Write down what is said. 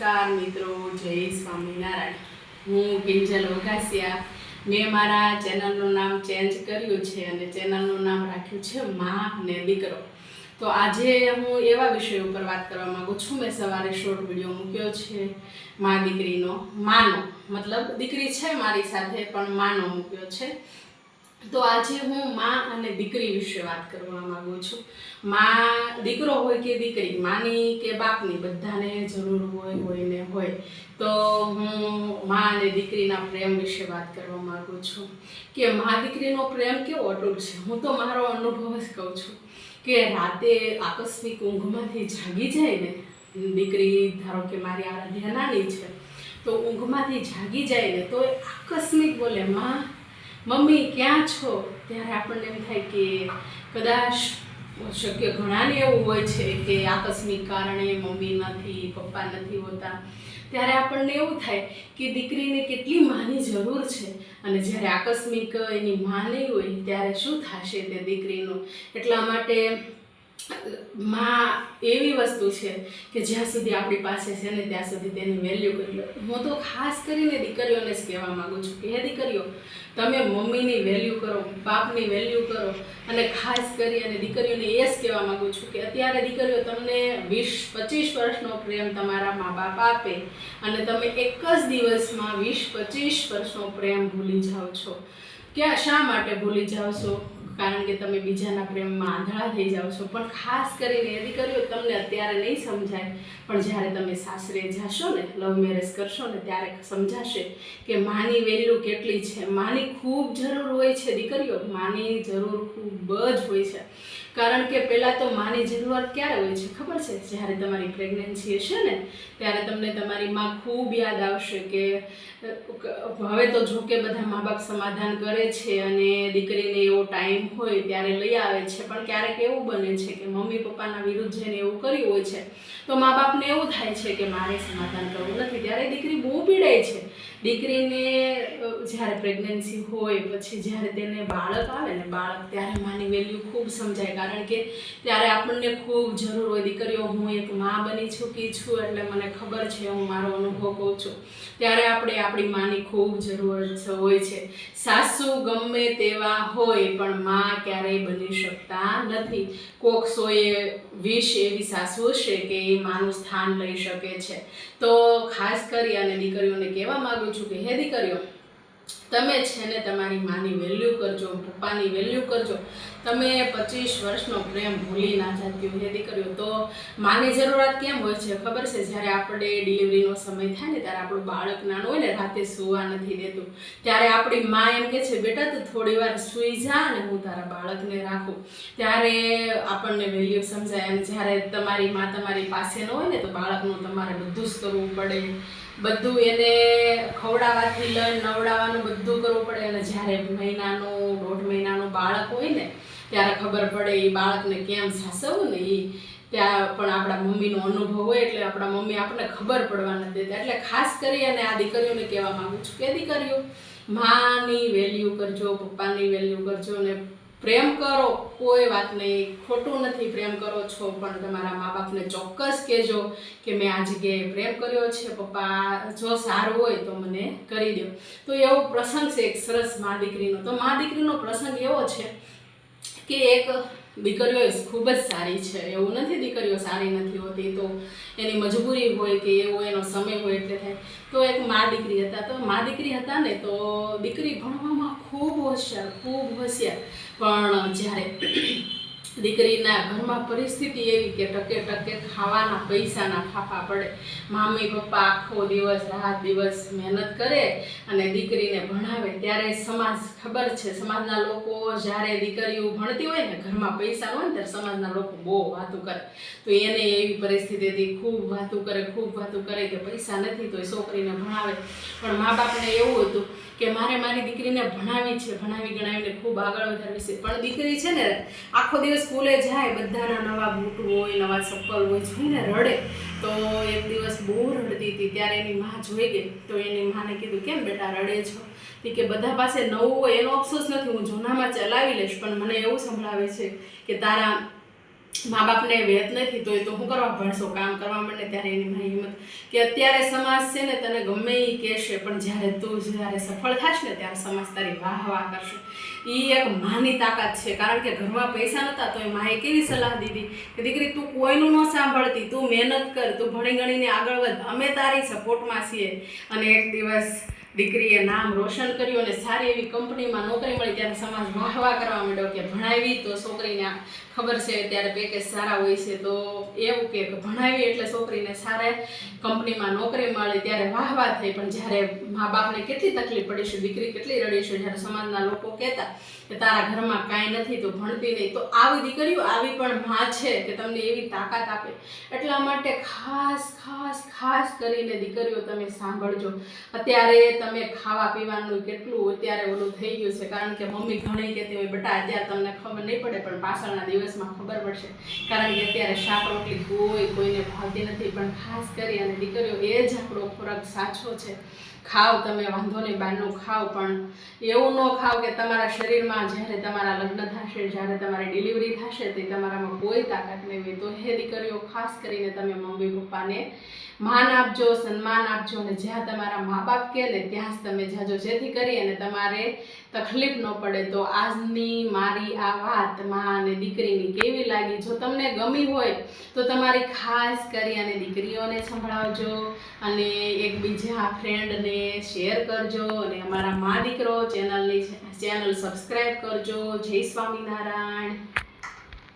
નમસ્કાર મિત્રો, જય સ્વામિનારાયણ। હું કિંજલ વઘાસિયા। મેં મારા ચેનલનું નામ ચેન્જ કર્યું છે અને ચેનલનું નામ રાખ્યું છે મા ને દીકરો। તો આજે હું એવા વિષય ઉપર વાત કરવા માંગુ છું। મેં સવારે શોર્ટ વિડીયો મૂક્યો છે મા દીકરીનો, માનો મતલબ દીકરી છે મારી સાથે પણ માનો મૂક્યો છે। તો આજે હું માં અને દીકરી વિશે વાત કરવા માંગુ છું। માં દીકરો હોય કે દીકરી, માની કે બાપની, બધાને જરૂર હોય ને હોય। તો હું માં અને દીકરીના પ્રેમ વિશે વાત કરવા માંગુ છું કે મા દીકરીનો પ્રેમ કેવો અટૂટ છે। હું તો મારો અનુભવ જ કહું છું કે રાતે આકસ્મિક ઊંઘમાંથી જાગી જાય ને દીકરી, ધારો કે મારી આરાધ્યા નાની છે, તો ઊંઘમાંથી જાગી જાય ને તો આકસ્મિક બોલે, માં મમ્મી ક્યાં છો? ત્યારે આપણને એમ થાય કે કદાચ શક્ય ઘણાને એવું હોય છે કે આકસ્મિક કારણે મમ્મી નથી, પપ્પા નથી હોતા, ત્યારે આપણને એવું થાય કે દીકરીને કેટલી માની જરૂર છે। અને જ્યારે આકસ્મિક એની માં નહીં હોય ત્યારે શું થશે તે દીકરીનું। એટલા માટે માં એવી વસ્તુ છે કે જ્યાં સુધી આપણી પાસે છે ને ત્યાં સુધી તેની વેલ્યુ કરી લો। હું તો ખાસ કરીને દીકરીઓને જ કહેવા માગું છું કે હે દીકરીઓ, તમે મમ્મીની વેલ્યુ કરો, બાપની વેલ્યુ કરો। અને ખાસ કરી અને દીકરીઓને એ જ કહેવા માગું છું કે અત્યારે દીકરીઓ તમને 20-25 વર્ષનો પ્રેમ તમારા મા બાપ આપે અને તમે એક જ દિવસમાં 20-25 વર્ષનો પ્રેમ ભૂલી જાઓ છો। ક્યાં શા માટે ભૂલી જાઓ છો? કારણ કે તમે બીજાના પ્રેમમાં આંધળા થઈ જાઓ છો। પણ ખાસ કરીને એ દીકરીઓ તમને અત્યારે નહીં સમજાય, પણ જ્યારે તમે સાસરે જશો ને, લવ મેરેજ કરશો ને, ત્યારે સમજાશે કે માની વેલ્યુ કેટલી છે। માની ખૂબ જરૂર હોય છે દીકરીઓ, માની જરૂર ખૂબ જ હોય છે। કારણ કે પહેલાં તો માની જરૂરત ક્યારે હોય છે ખબર છે? જ્યારે તમારી પ્રેગ્નન્સી હશે ને ત્યારે તમને તમારી માં ખૂબ યાદ આવશે કે હવે તો જો કે બધા મા બાપ સમાધાન કરે છે અને દીકરીને એવો ટાઈમ હોય ત્યારે લઈ આવે છે, પણ ક્યારેક એવું બને છે કે મમ્મી પપ્પાના વિરુદ્ધ જઈને એવું કર્યું હોય છે તો મા બાપને એવું થાય છે કે મારે સમાધાન કરવું નથી, ત્યારે દીકરી બહુ પીડાય છે। દીકરીને જ્યારે પ્રેગ્નન્સી હોય પછી જ્યારે તેને બાળક આવે ને ત્યારે માની વેલ્યુ ખૂબ સમજાય। કારણ કે ત્યારે આપણને ખૂબ જરૂર હોય। દીકરીઓ, હું એક માં બની ચૂકી છું એટલે મને ખબર છે, હું મારો અનુભવ કહું છું। ત્યારે આપણે આપણી માની ખૂબ જરૂર હોય છે। સાસુ ગમે તેવા હોય પણ માં ક્યારેય બની શકતા નથી। કોક 100-20 એવી સાસુ હશે કે એ માનું સ્થાન લઈ શકે છે। તો ખાસ કરી અને દીકરીઓને કહેવા માગું છું કે હે દીકરીઓ, તમે છે ને તમારી માની વેલ્યુ કરજો, પપ્પાની વેલ્યુ કરજો। તમે 25 વર્ષનો પ્રેમ ભૂલી ના જતી હે દીકરીઓ। તો માની જરૂરત કેમ હોય છે ખબર છે? જ્યારે આપણે ડિલિવરીનો સમય થાય ને ત્યારે આપણું બાળક નાનું હોય ને, રાતે સૂવા નથી દેતું, ત્યારે આપણી માં એમ કહે છે, બેટા તું થોડી વાર સૂઈ જા અને હું તારા બાળકને રાખું। ત્યારે આપણને વેલ્યુ સમજાય। અને જ્યારે તમારી માં તમારી પાસે ન હોય ને તો બાળકનું તમારે બધું જ કરવું પડે, બધું એને ખવડાવવાથી લઈને નવડાવવાનું બધું કરવું પડે। અને જ્યારે મહિનાનું 1.5 મહિનાનું બાળક હોય ને ત્યારે ખબર પડે એ બાળકને કેમ સાચવવું ને, એ ત્યાં પણ આપણા મમ્મીનો અનુભવ હોય એટલે આપણા મમ્મી આપણને ખબર પડવા નથી દેતા। એટલે ખાસ કરી અને આ દીકરીઓને કહેવા માગું છું કે દીકરીઓ, માની વેલ્યુ કરજો, પપ્પાની વેલ્યુ કરજો ને પ્રેમ કરો, કોઈ વાત નહીં, ખોટું નથી। પ્રેમ કરો છો પણ તમારા મા બાપને ચોક્કસ કહેજો કે મેં આ જગ્યાએ પ્રેમ કર્યો છે, પપ્પા જો સારું હોય તો મને કરી દો। તો એવો પ્રસંગ છે એક સરસ મા દીકરીનો। તો મા દીકરીનો પ્રસંગ એવો છે કે એક દીકરીઓ ખૂબ જ સારી છે, એવું નથી દીકરીઓ સારી નથી હોતી, તો એની મજબૂરી હોય કે એવો એનો સમય હોય એટલે થાય। તો એક મા દીકરી હતા। તો મા દીકરી હતા ને તો દીકરી ભણવામાં ખૂબ હોશિયાર, પણ જ્યારે દીકરીના ઘરમાં પરિસ્થિતિ એવી કે ટકે ખાવાના પૈસાના ફાફા પડે, મમ્મી પપ્પા આખો દિવસ રાત દિવસ મહેનત કરે અને દીકરીને ભણાવે, ત્યારે સમાજ, ખબર છે, સમાજના લોકો જ્યારે દીકરીઓ ભણતી હોય ને, ઘરમાં પૈસા હોય ને, ત્યારે સમાજના લોકો બહુ વાતું કરે। તો એને એવી પરિસ્થિતિ હતી, ખૂબ વાતું કરે કે પૈસા નથી તો એ છોકરીને ભણાવે। પણ મા બાપને એવું હતું કે મારે મારી દીકરીને ભણાવી છે, ભણાવી ગણાવીને ખૂબ આગળ વધારવી છે। પણ દીકરી છે ને આખો દિવસ સ્કૂલે જાય, બધાના નવા બૂટ હોય, નવા ચપ્પલ હોય, જોઈને રડે। તો એક દિવસ બહુ રડતી હતી ત્યારે એની માં જોઈ ગઈ। તો એની માને કીધું, કેમ બેટા રડે છો? કે બધા પાસે નવું હોય એનો અફસોસ નથી, હું જૂનામાં ચલાવી લઈશ, પણ મને એવું સંભળાવે છે કે તારા મા બાપને વેત નથી તોય તો શું કરવા ભણશો, કામ કરવા માંડે ત્યારે એની માં હિંમત કે અત્યારે સમાજ છે ને તને ગમે એ કહેશે, પણ જ્યારે સફળ થાશ ને ત્યારે સમાજ તારી વાહ વાહ કરશે. એ એક માની તાકાત છે. કારણ કે ઘરમાં પૈસા નહોતા તો એ માએ કેવી સલાહ દીધી કે દીકરી તું કોઈનું ન સાંભળતી, તું મહેનત કર, તું ભણી ગણીને આગળ વધ, અમે તારી સપોર્ટમાં છીએ. અને એક દિવસ દીકરીએ નામ રોશન કર્યું અને સારી એવી કંપનીમાં નોકરી મળી ત્યારે સમાજ વાહવા કરવા માંડ્યો કે ભણાવી તો છોકરીને ખબર છે ત્યારે પેકેજ સારા હોય છે, તો એવું કે ભણાવી એટલે છોકરીને સારા કંપનીમાં નોકરી મળી ત્યારે વાહવા થઈ. પણ જ્યારે મા બાપને કેટલી તકલીફ પડી છે, દીકરી કેટલી રડી છે, જ્યારે સમાજના લોકો કહેતા કે તારા ઘરમાં કાંઈ નથી તો ભણતી નહીં, તો આવી દીકરીઓ આવી પણ માં છે કે તમને એવી તાકાત આપે. એટલા માટે ખાસ ખાસ ખાસ કરીને દીકરીઓ તમે સાંભળજો. અત્યારે તમે ખાવા પીવાનું કેટલું અત્યારે ઓલું થઈ ગયું છે, કારણ કે મમ્મી ઘણી કહેતી હોય બેટા અત્યારે તમને ખબર નહીં પડે પણ પાછળના દિવસમાં ખબર પડશે. કારણ કે અત્યારે શાક રોટલી કોઈને ભાવતી નથી, પણ ખાસ કરી અને દીકરીઓ એ જ આપણો ખોરાક સાચો છે. ખાઓ તમે, વાંધો નહીં બહારનું ખાઓ, પણ એવું ન ખાઓ કે તમારા શરીરમાં જ્યારે તમારા લગ્ન થશે, જ્યારે તમારી ડિલિવરી થશે તે તમારામાં કોઈ તાકાત નહીં હોય. તો હે દીકરીઓ ખાસ કરીને તમે મમ્મી પપ્પાને માન આપજો, સન્માન આપજો, અને જ્યાં તમારા મા બાપ કહે ને ત્યાં જ તમે જાજો, જેથી કરી અને તમારે તકલીફ ન પડે. તો આજની મારી આ વાત મા અને દીકરીની કેવી લાગી? જો તમને ગમી હોય તો તમારી ખાસ કરી અને દીકરીઓને સંભળાવજો અને એકબીજા ફ્રેન્ડને શેર કરજો, અને અમારા મા દીકરો ચેનલ સબસ્ક્રાઈબ કરજો. જય સ્વામિનારાયણ.